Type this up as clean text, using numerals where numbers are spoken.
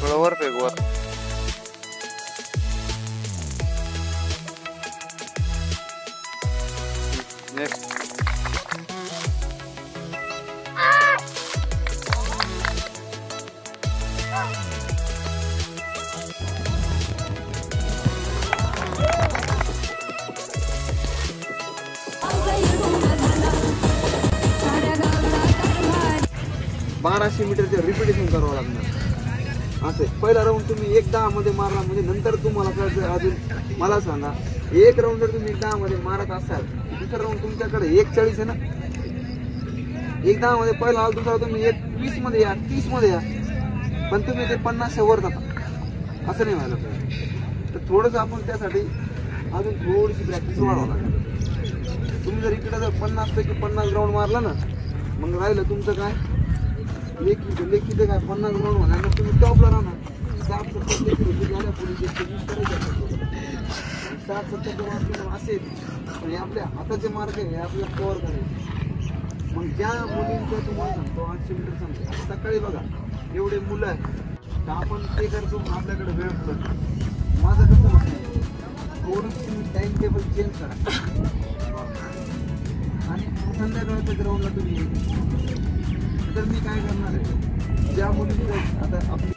थोडं वर फेक वर. नेक्स्ट. 1200 मीटरचं रिपिटेशन करावं लागणार. असं पहिला राऊंड तुम्ही 1:10 मध्ये मारला म्हणजे नंतर तुम्हाला कळतं. अजून मला सांगा, एक राऊंड जर तुम्ही 1:10 मध्ये मारत असाल, दुसरा राऊंड तुमच्याकडे 1:40 आहे ना. 1:10 मध्ये पहिला आला, दुसरा तुम्ही 1:20 मध्ये या, 30 मध्ये या, पण तुम्ही ते 50च्या वर जाता. असं नाही व्हायला पाहिजे. तर थोडंसं आपण त्यासाठी अजून थोडीशी प्रॅक्टिस वाढवावं लागेल. तुम्ही जर इकडे जर 50 पैकी 50 राऊंड मारला ना, मग राहिलं तुमचं काय लेखीचं काय 50 राऊंड होणार. मग तुम्ही टॉपला राहणार. 60-70 लेखी होती झाल्या पोलीस 60-70 मार्क असेल, पण आपल्या हाताचे मार्क आहे, हे आपल्याला कव्हर करायचे. मग ज्या मुलींचं तुम्हाला सांगतो 800 मीटर सांगतो, सकाळी बघा एवढे मुलं आहेत तर आपण ते करतो, आपल्याकडे वेळ पडतो. माझं कसं म्हणणं, थोडंसं तुम्ही टाइम टेबल चेंज करा आणि संध्याकाळच्या ग्राउंडला तुम्ही. तर मी काय करणार आहे, ज्या मुलींचं आता आपली